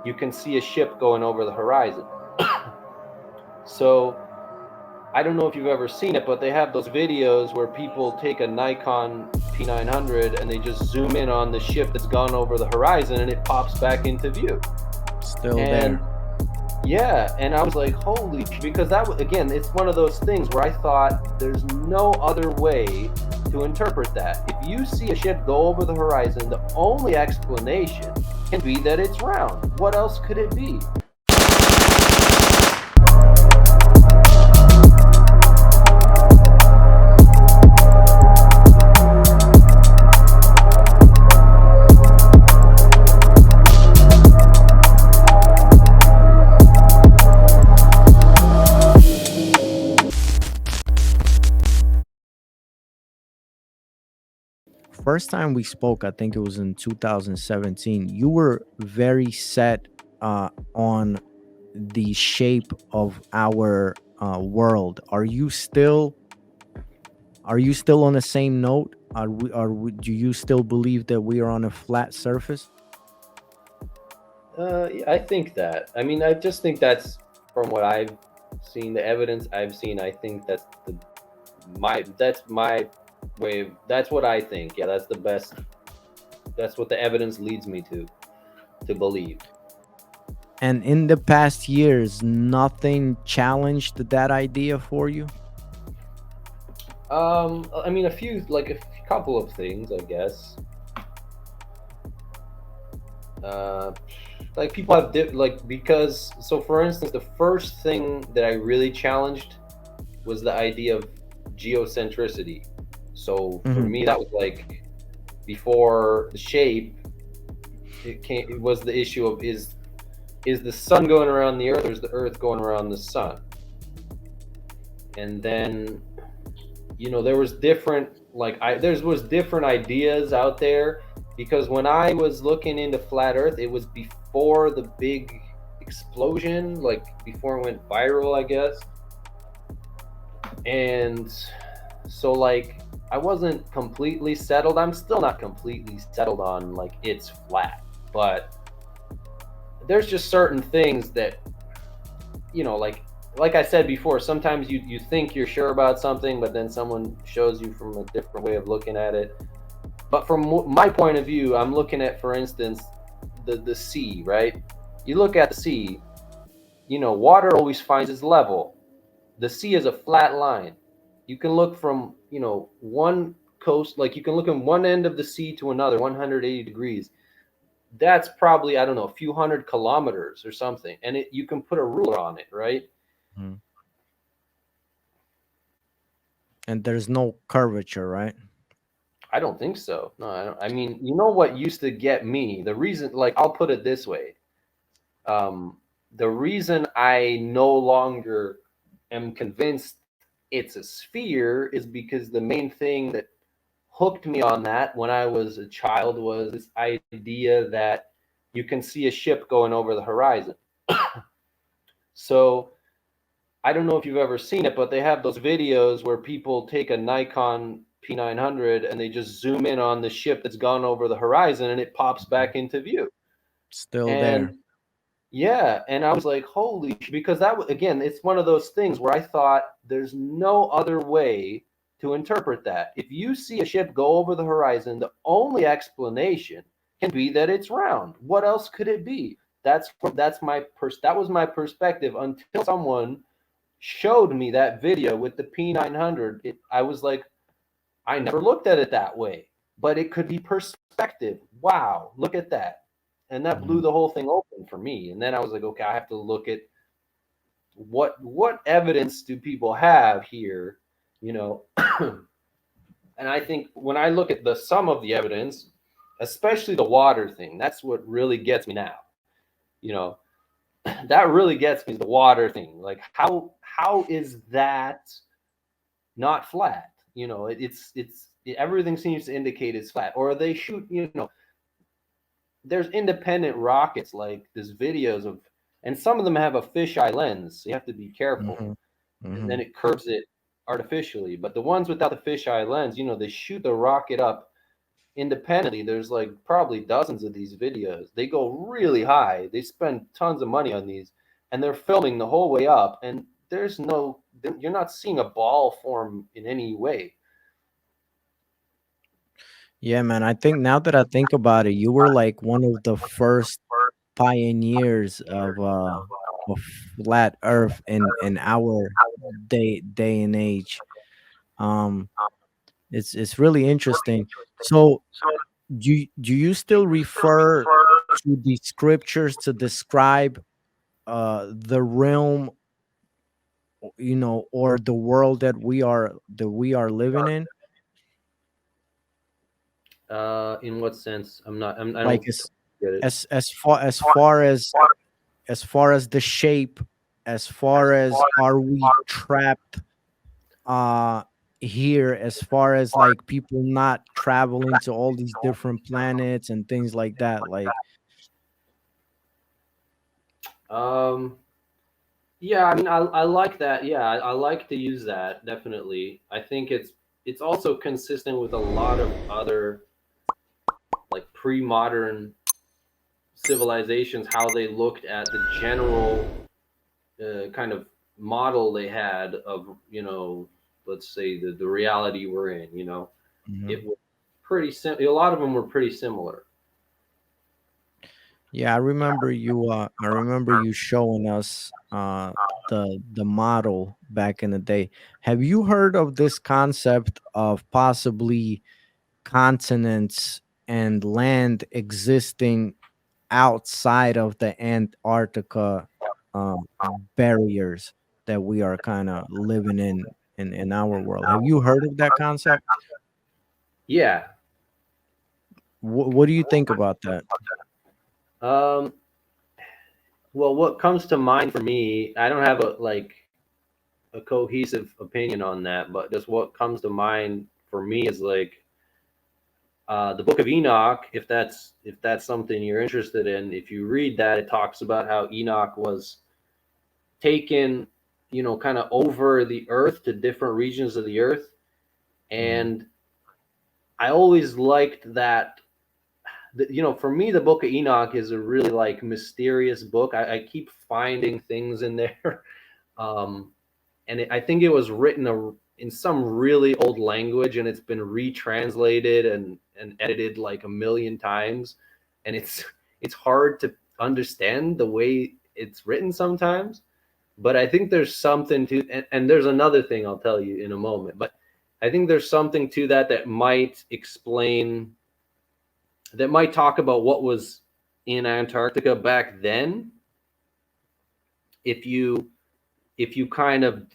you can see a ship going over the horizon. So I don't know if you've ever seen it, but they have those videos where people take a Nikon P900 and they just zoom in on the ship that's gone over the horizon and it pops back into view. Still And there. yeah, and I was like, holy, because that was, again, it's one of those things where I thought there's no other way to interpret that. If you see a ship go over the horizon, the only explanation can be that it's round. What else could it be? First time we spoke, I think it was in 2017. You were very set on the shape of our world. Are you still on the same note? Do you still believe that we are on a flat surface? I think that. I mean, I just think that's from what I've seen, the evidence I've seen. I think that's my way. That's what I think. Yeah, that's the best. That's what the evidence leads me to believe. And in the past years, nothing challenged that idea for you? I mean, like a couple of things, I guess. Uh, like people have like because so for instance, the first thing that I really challenged was the idea of geocentricity. So for Hmm. me, that was like before the shape. It was the issue of is the sun going around the earth or is the earth going around the sun? And then there was different there was different ideas out there because when I was looking into flat earth, it was before the big explosion, like before it went viral, I guess. And so like I wasn't completely settled. I'm still not completely settled on like it's flat, but there's just certain things that like I said before, sometimes you think you're sure about something, but then someone shows you from a different way of looking at it. But from my point of view, I'm looking at, for instance, the sea, right? You look at the sea, water always finds its level. The sea is a flat line. You can look from, one coast, like you can look in one end of the sea to another, 180 degrees. That's probably, I don't know, a few hundred kilometers or something. And you can put a ruler on it, right? Hmm. And there's no curvature, right? I don't think so. No, I don't. I mean, you know what used to get me? The reason, like, I'll put it this way. Um, the reason I no longer am convinced it's a sphere is because the main thing that hooked me on that when I was a child was this idea that you can see a ship going over the horizon. So I don't know if you've ever seen it, but they have those videos where people take a Nikon P900 and they just zoom in on the ship that's gone over the horizon and it pops Mhm. back into view. Still And there. yeah, and I was like, holy, because that was, again, it's one of those things where I thought there's no other way to interpret that. If you see a ship go over the horizon, the only explanation can be that it's round. What else could it be? That was my perspective until someone showed me that video with the P900. I was like, I never looked at it that way, but it could be perspective. Wow, look at that. And that blew Mhm. the whole thing open for me. And then I was like, okay, I have to look at what evidence do people have here, you know? And I think when I look at the sum of the evidence, especially the water thing, that's what really gets me now. You know, that really gets me, the water thing. Like how is that not flat? Everything seems to indicate it's flat. Or they shoot, there's independent rockets, like there's videos of, and some of them have a fisheye lens, so you have to be careful. Mhm. And then Mhm. it curves it artificially. But the ones without the fisheye lens, they shoot the rocket up independently, there's like probably dozens of these videos. They go really high. They spend tons of money on these, and they're filming the whole way up, and you're not seeing a ball form in any way. Yeah, man. I think now that I think about it, you were like one of the first pioneers of flat Earth in our day and age. Um, it's really interesting. So, do you still refer to the scriptures to describe the realm, or the world that we are living in? In what sense? I Like, don't get it. as far as the shape, as far as are we trapped uh here, as far as like people not traveling to all these different planets and things like that, like. Um, yeah, I mean, I like that. Yeah, I like to use that, definitely. I think it's also consistent with a lot of other like pre-modern civilizations, how they looked at the general kind of model they had of, let's say the reality we're in. Mhm. It was pretty a lot of them were pretty similar. Yeah, I remember you showing us the model back in the day. Have you heard of this concept of possibly continents and land existing outside of the Antarctica barriers that we are kind of living in our world? Have you heard of that concept? Yeah. What do you think about that? um well, what comes to mind for me, I don't have a cohesive opinion on that, but just what comes to mind for me is like the Book of Enoch. If that's something you're interested in, if you read that, it talks about how Enoch was taken, kind of over the earth to different regions of the earth, Mhm, and I always liked that. For me, the Book of Enoch is a really like mysterious book. I keep finding things in there. um, and I think it was written in some really old language, and it's been retranslated and edited like a million times, and it's hard to understand the way it's written sometimes. But I think there's something to, and there's another thing I'll tell you in a moment. But I think there's something to that might explain, that might talk about what was in Antarctica back then. If you if you kind of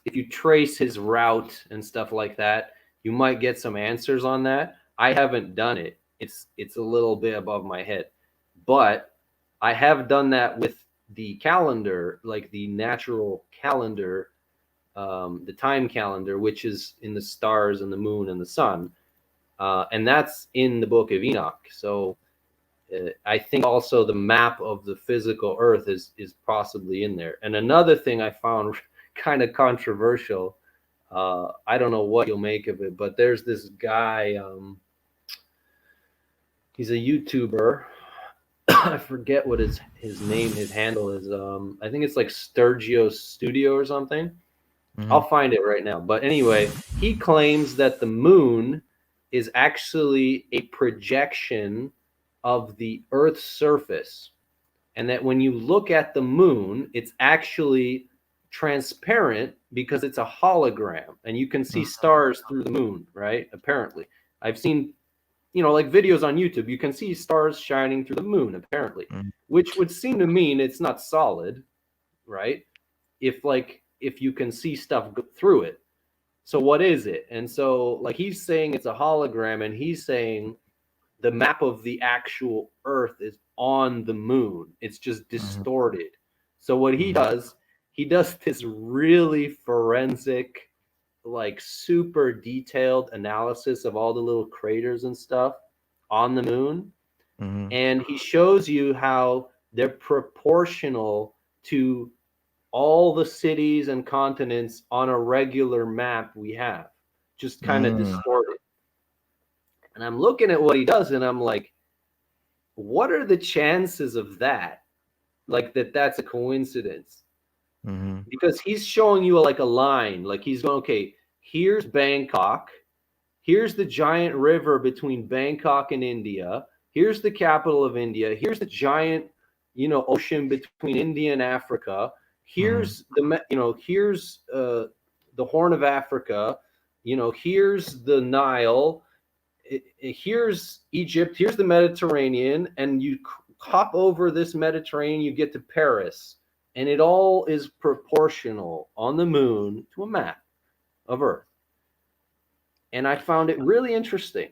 if you trace his route and stuff like that, you might get some answers on that. I haven't done it. It's a little bit above my head, but I have done that with the calendar, like the natural calendar, the time calendar, which is in the stars and the moon and the sun, and that's in the Book of Enoch. So I think also the map of the physical Earth is possibly in there. And another thing I found kind of controversial. I don't know what you'll make of it, but there's this guy. He's a YouTuber. I forget what his name, his handle is. I think it's like Sturgio Studio or something. mhm, I'll find it right now. But anyway, he claims that the moon is actually a projection of the Earth's surface, and that when you look at the moon, it's actually transparent because it's a hologram, and you can see mhm, stars through the moon, right? Apparently, I've seen, like videos on YouTube, you can see stars shining through the moon, apparently, mhm, which would seem to mean it's not solid, right? If you can see stuff through it. So what is it? And so like he's saying it's a hologram, and he's saying the map of the actual Earth is on the moon. It's just mhm, distorted. So what mhm, he does this really forensic, like super detailed analysis of all the little craters and stuff on the moon, mhm, and he shows you how they're proportional to all the cities and continents on a regular map we have, just kind of mm, distorted. And I'm looking at what he does, and I'm like, what are the chances of that? Like that's a coincidence. Mm-hmm. Because he's showing you like a line. Like he's going, okay, here's Bangkok. Here's the giant river between Bangkok and India. Here's the capital of India. Here's the giant, ocean between India and Africa. Mm-hmm. Here's here's the Horn of Africa. Here's the Nile. Here's Egypt. Here's the Mediterranean, and you hop over this Mediterranean, you get to Paris, and it all is proportional on the moon to a map of Earth. And I found it really interesting.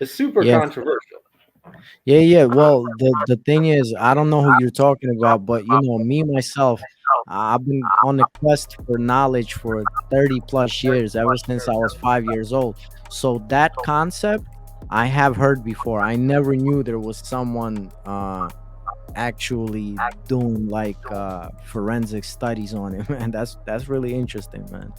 It's super Yeah. controversial. Yeah. Well, the thing is, I don't know who you're talking about, but me myself, I've been on the quest for knowledge for 30 plus years, ever since I was 5 years old. So that concept I have heard before. I never knew there was someone actually doing like forensic studies on it, man. That's really interesting, man.